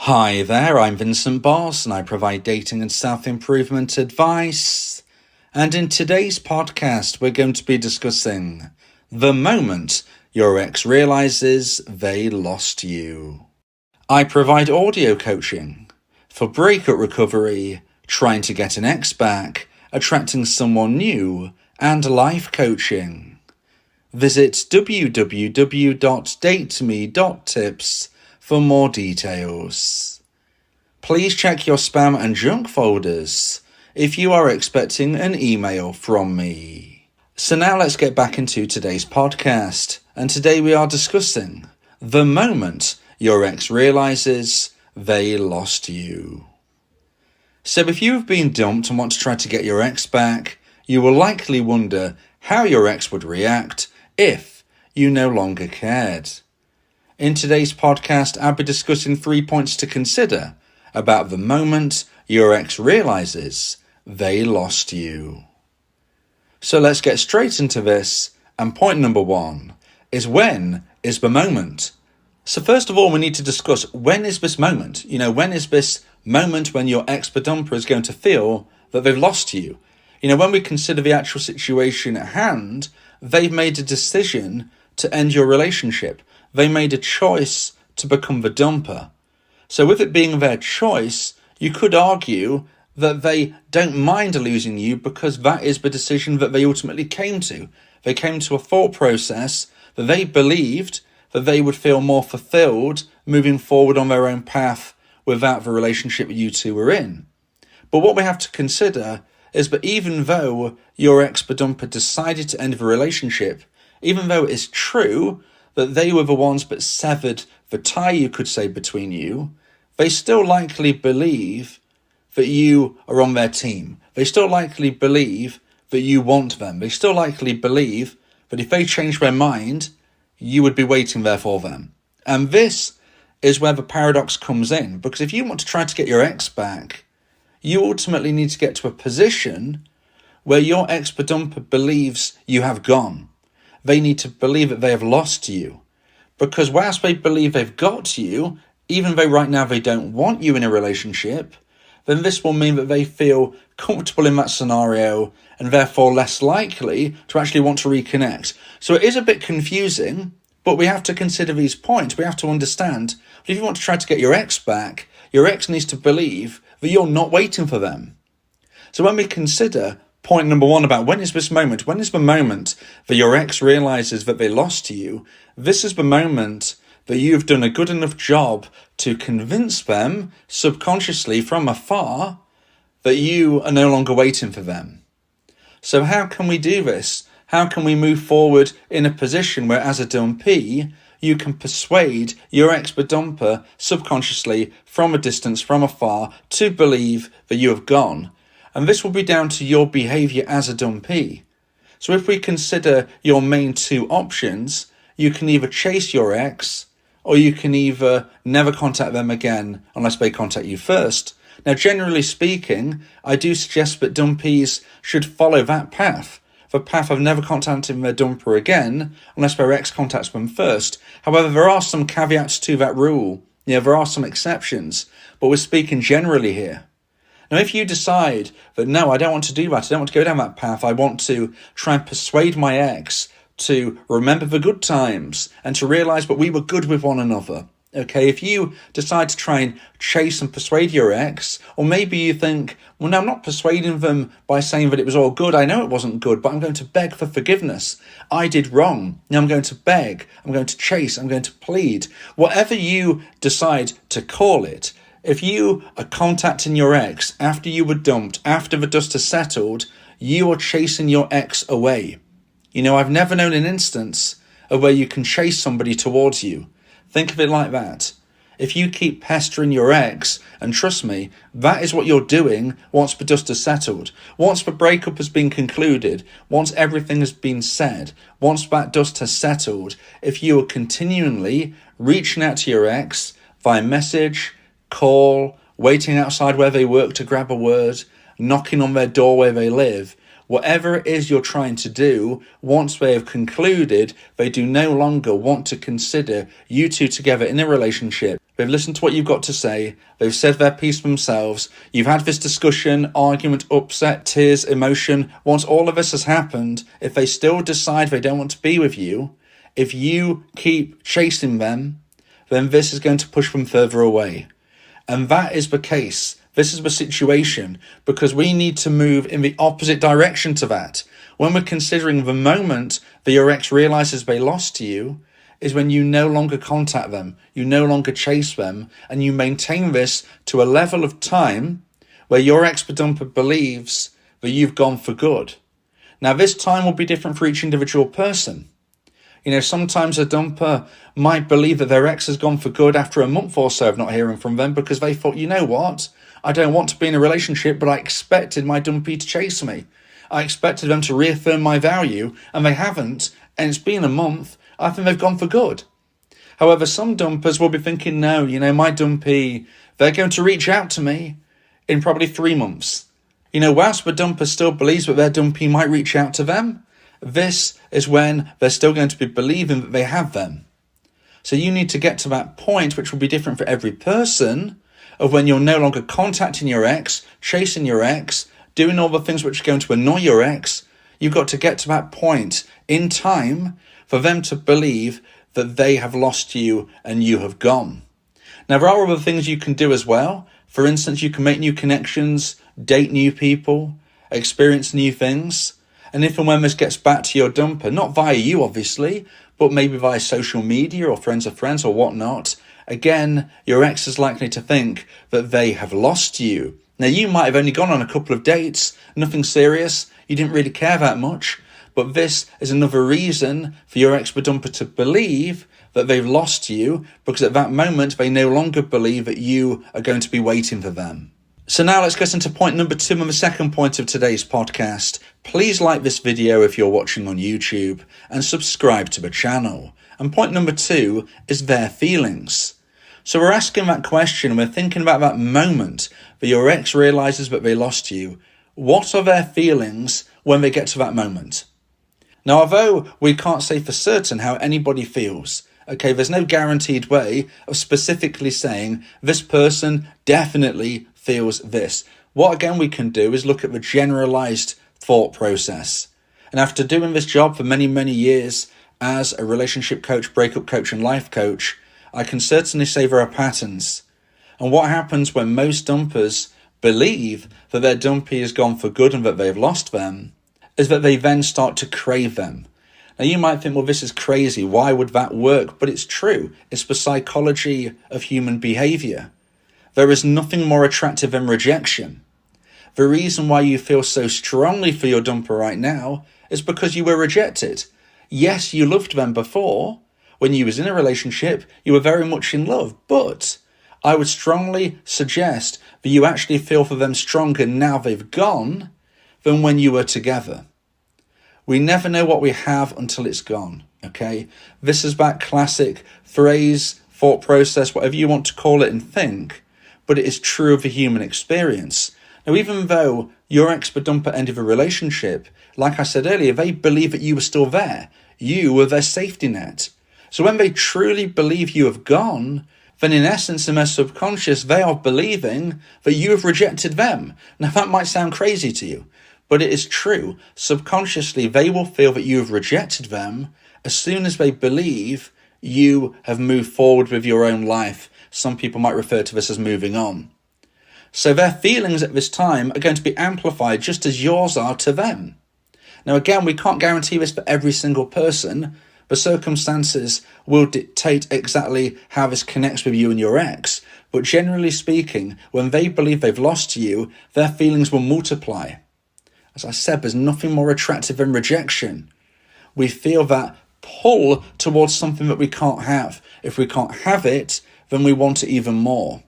Hi there, I'm Vincent Boss and I provide dating and self-improvement advice. And in today's podcast, we're going to be discussing the moment your ex realizes they lost you. I provide audio coaching for breakup recovery, trying to get an ex back, attracting someone new, and life coaching. Visit www.dateme.tips for more details. Please check your spam and junk folders if you are expecting an email from me. So now let's get back into today's podcast, and today we are discussing the moment your ex realizes they lost you. So if you have been dumped and want to try to get your ex back, you will likely wonder how your ex would react if you no longer cared. In today's podcast, I'll be discussing 3 points to consider about the moment your ex realizes they lost you. So let's get straight into this, and point number 1 is, when is the moment? So first of all, we need to discuss, when is this moment? When is this moment when your ex-dumper is going to feel that they've lost you? When we consider the actual situation at hand, they've made a decision to end your relationship. They made a choice to become the dumper. So with it being their choice, you could argue that they don't mind losing you because that is the decision that they ultimately came to. They came to a thought process that they believed that they would feel more fulfilled moving forward on their own path without the relationship you two were in. But what we have to consider is that even though your ex-dumper decided to end the relationship, even though it is true that they were the ones that severed the tie, you could say, between you, they still likely believe that you are on their team. They still likely believe that you want them. They still likely believe that if they change their mind, you would be waiting there for them. And this is where the paradox comes in, because if you want to try to get your ex back, you ultimately need to get to a position where your ex-dumper believes you have gone. They need to believe that they have lost you. Because whilst they believe they've got you, even though right now they don't want you in a relationship, then this will mean that they feel comfortable in that scenario and therefore less likely to actually want to reconnect. So it is a bit confusing, but we have to consider these points. We have to understand that if you want to try to get your ex back, your ex needs to believe that you're not waiting for them. So when we consider point number 1 about when is this moment, when is the moment that your ex realizes that they lost you, this is the moment that you've done a good enough job to convince them subconsciously from afar that you are no longer waiting for them. So how can we do this? How can we move forward in a position where, as a dumpee, you can persuade your ex-dumper subconsciously from a distance, from afar, to believe that you have gone? And this will be down to your behaviour as a dumpee. So if we consider your main 2 options, you can either chase your ex, or you can either never contact them again unless they contact you first. Now, generally speaking, I do suggest that dumpees should follow that path. The path of never contacting their dumper again unless their ex contacts them first. However, there are some caveats to that rule. There are some exceptions, but we're speaking generally here. Now, if you decide that, no, I don't want to do that, I don't want to go down that path, I want to try and persuade my ex to remember the good times and to realise that we were good with one another. Okay, if you decide to try and chase and persuade your ex, or maybe you think, well, no, I'm not persuading them by saying that it was all good. I know it wasn't good, but I'm going to beg for forgiveness. I did wrong. Now I'm going to beg, I'm going to chase, I'm going to plead. Whatever you decide to call it, if you are contacting your ex after you were dumped, after the dust has settled, you are chasing your ex away. I've never known an instance of where you can chase somebody towards you. Think of it like that. If you keep pestering your ex, and trust me, that is what you're doing once the dust has settled. Once the breakup has been concluded, once everything has been said, once that dust has settled, if you are continually reaching out to your ex via message, call, waiting outside where they work to grab a word, knocking on their door where they live, whatever it is you're trying to do, once they have concluded, they do no longer want to consider you two together in a relationship. they've listened to what you've got to say, they've said their piece for themselves, you've had this discussion, argument, upset, tears, emotion. Once all of this has happened, if they still decide they don't want to be with you, if you keep chasing them, then this is going to push them further away. And that is the case. This is the situation, because we need to move in the opposite direction to that. When we're considering the moment that your ex realizes they lost you, is when you no longer contact them, you no longer chase them, and you maintain this to a level of time where your ex-dumper believes that you've gone for good. Now, this time will be different for each individual person. Sometimes a dumper might believe that their ex has gone for good after a month or so of not hearing from them, because they thought, you know what? I don't want to be in a relationship, but I expected my dumpee to chase me. I expected them to reaffirm my value, and they haven't, and it's been a month. I think they've gone for good. However, some dumpers will be thinking, no, my dumpee, they're going to reach out to me in probably 3 months. Whilst the dumper still believes that their dumpee might reach out to them, this is when they're still going to be believing that they have them. So you need to get to that point, which will be different for every person, of when you're no longer contacting your ex, chasing your ex, doing all the things which are going to annoy your ex. You've got to get to that point in time for them to believe that they have lost you and you have gone. Now, there are other things you can do as well. For instance, you can make new connections, date new people, experience new things. And if and when this gets back to your dumper, not via you obviously, but maybe via social media or friends of friends or whatnot, again, your ex is likely to think that they have lost you. Now, you might have only gone on a couple of dates, nothing serious, you didn't really care that much, but this is another reason for your ex-dumper to believe that they've lost you, because at that moment they no longer believe that you are going to be waiting for them. So now let's get into point number 2 and the second point of today's podcast. Please like this video if you're watching on YouTube and subscribe to the channel. And point number 2 is their feelings. So we're asking that question, we're thinking about that moment that your ex realizes that they lost you. What are their feelings when they get to that moment? Now, although we can't say for certain how anybody feels, okay, there's no guaranteed way of specifically saying this person definitely feels this. What again we can do is look at the generalized thought process. And after doing this job for many, many years as a relationship coach, breakup coach and life coach, I can certainly say there are patterns. And what happens when most dumpers believe that their dumpee has gone for good and that they've lost them is that they then start to crave them. Now, you might think, well, this is crazy. Why would that work? But it's true. It's the psychology of human behavior. There is nothing more attractive than rejection. The reason why you feel so strongly for your dumper right now is because you were rejected. Yes, you loved them before. When you was in a relationship, you were very much in love. But I would strongly suggest that you actually feel for them stronger now they've gone than when you were together. We never know what we have until it's gone, okay? This is that classic phrase, thought process, whatever you want to call it and think, but it is true of the human experience. Now, even though your ex-dumper ended the relationship, like I said earlier, they believe that you were still there. You were their safety net. So when they truly believe you have gone, then in essence, in their subconscious, they are believing that you have rejected them. Now, that might sound crazy to you, but it is true. Subconsciously, they will feel that you have rejected them as soon as they believe you have moved forward with your own life. Some people might refer to this as moving on. So their feelings at this time are going to be amplified just as yours are to them. Now, again, we can't guarantee this for every single person. The circumstances will dictate exactly how this connects with you and your ex. But generally speaking, when they believe they've lost you, their feelings will multiply. As I said, there's nothing more attractive than rejection. We feel that pull towards something that we can't have. If we can't have it, then we want it even more.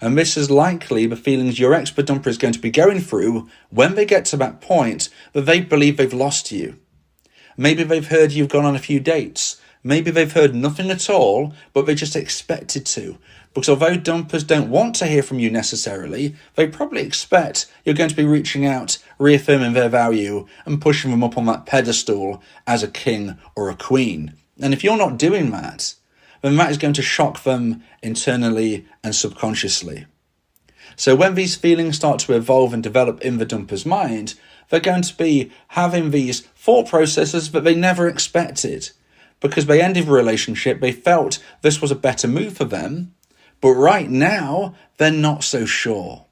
And this is likely the feelings your ex-dumper is going to be going through when they get to that point that they believe they've lost you. Maybe they've heard you've gone on a few dates. Maybe they've heard nothing at all, but they just expected to. Because although dumpers don't want to hear from you necessarily, they probably expect you're going to be reaching out, reaffirming their value, and pushing them up on that pedestal as a king or a queen. And if you're not doing that, then that is going to shock them internally and subconsciously. So when these feelings start to evolve and develop in the dumper's mind, they're going to be having these thought processes that they never expected. Because they ended the relationship, they felt this was a better move for them, but right now, they're not so sure.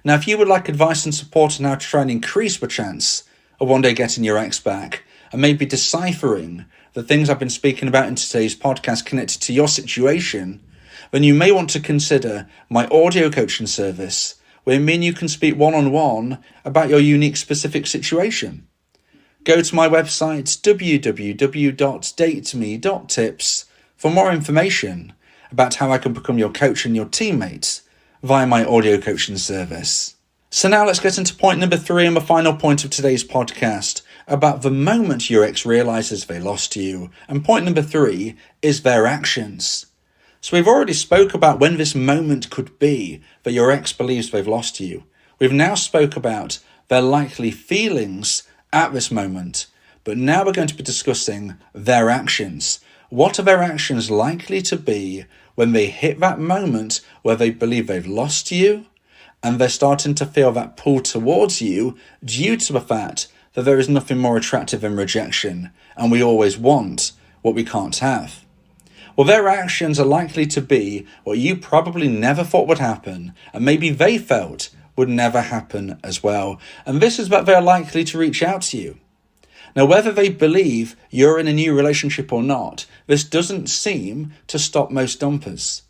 Now, if you would like advice and support on how to try and increase the chance of one day getting your ex back, and maybe deciphering the things I've been speaking about in today's podcast connected to your situation, then you may want to consider my audio coaching service, where me and you can speak one-on-one about your unique specific situation. Go to my website, www.dateme.tips, for more information about how I can become your coach and your teammate via my audio coaching service. So now let's get into point number 3 and the final point of today's podcast about the moment your ex realizes they lost you. And point number 3 is their actions. So we've already spoke about when this moment could be that your ex believes they've lost you. We've now spoke about their likely feelings at this moment, but now we're going to be discussing their actions. What are their actions likely to be when they hit that moment where they believe they've lost you and they're starting to feel that pull towards you due to the fact that there is nothing more attractive than rejection and we always want what we can't have? Well, their actions are likely to be what you probably never thought would happen, and maybe they felt would never happen as well. And this is that they're likely to reach out to you. Now, whether they believe you're in a new relationship or not, this doesn't seem to stop most dumpers.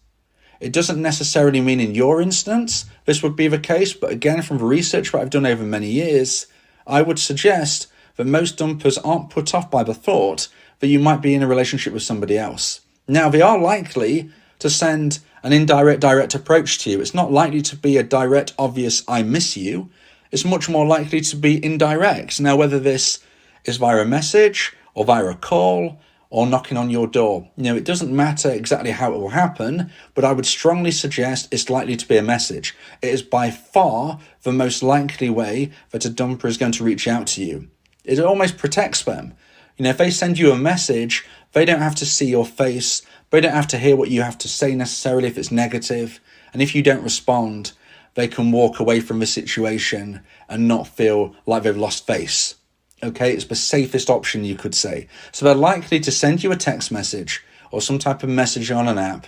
It doesn't necessarily mean in your instance this would be the case, but again, from the research that I've done over many years, I would suggest that most dumpers aren't put off by the thought that you might be in a relationship with somebody else. Now, they are likely to send an indirect, direct approach to you. It's not likely to be a direct, obvious, I miss you. It's much more likely to be indirect. Now, whether this is via a message or via a call or knocking on your door, it doesn't matter exactly how it will happen, but I would strongly suggest it's likely to be a message. It is by far the most likely way that a dumper is going to reach out to you. It almost protects them. If they send you a message, they don't have to see your face. They don't have to hear what you have to say necessarily if it's negative. And if you don't respond, they can walk away from the situation and not feel like they've lost face. Okay, it's the safest option, you could say. So they're likely to send you a text message or some type of message on an app.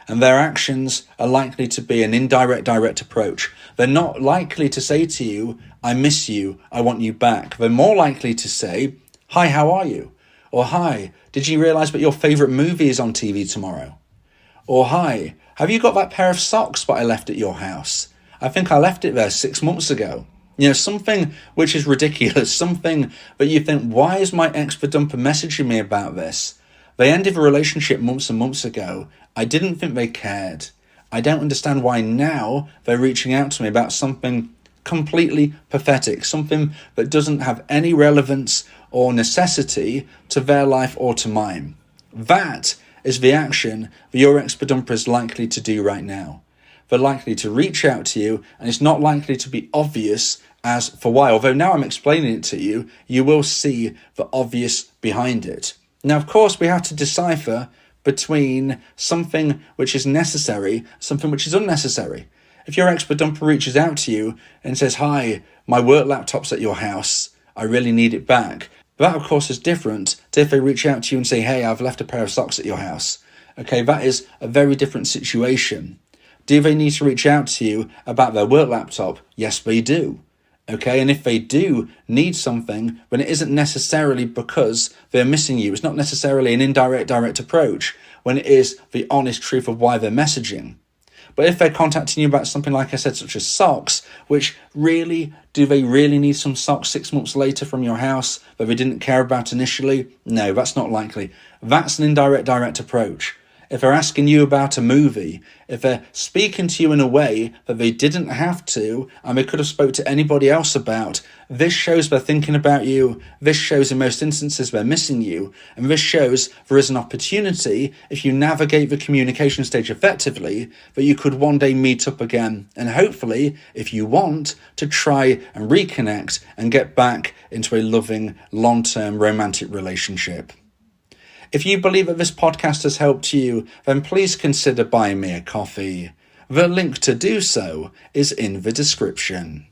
And their actions are likely to be an indirect, direct approach. They're not likely to say to you, I miss you, I want you back. They're more likely to say, hi, how are you? Or hi, did you realize that your favorite movie is on TV tomorrow? Or hi, have you got that pair of socks that I left at your house? I think I left it there 6 months ago. Something which is ridiculous, something that you think, why is my ex the dumper messaging me about this? They ended a relationship months and months ago. I didn't think they cared. I don't understand why now they're reaching out to me about something completely pathetic, something that doesn't have any relevance or necessity to their life or to mine. That is the action that your ex-dumper is likely to do right now. They're likely to reach out to you, and it's not likely to be obvious as for why. Although now I'm explaining it to you, you will see the obvious behind it. Now, of course, we have to decipher between something which is necessary, something which is unnecessary. If your ex-dumper reaches out to you and says, hi, my work laptop's at your house, I really need it back. That, of course, is different to if they reach out to you and say, hey, I've left a pair of socks at your house. Okay, that is a very different situation. Do they need to reach out to you about their work laptop? Yes, they do. Okay, and if they do need something, then it isn't necessarily because they're missing you. It's not necessarily an indirect, direct approach when it is the honest truth of why they're messaging. But if they're contacting you about something, like I said, such as socks, which really, do they really need some socks 6 months later from your house that they didn't care about initially? No, that's not likely. That's an indirect, direct approach. If they're asking you about a movie, if they're speaking to you in a way that they didn't have to, and they could have spoke to anybody else about, this shows they're thinking about you, this shows in most instances they're missing you, and this shows there is an opportunity, if you navigate the communication stage effectively, that you could one day meet up again, and hopefully, if you want, to try and reconnect and get back into a loving, long-term romantic relationship. If you believe that this podcast has helped you, then please consider buying me a coffee. The link to do so is in the description.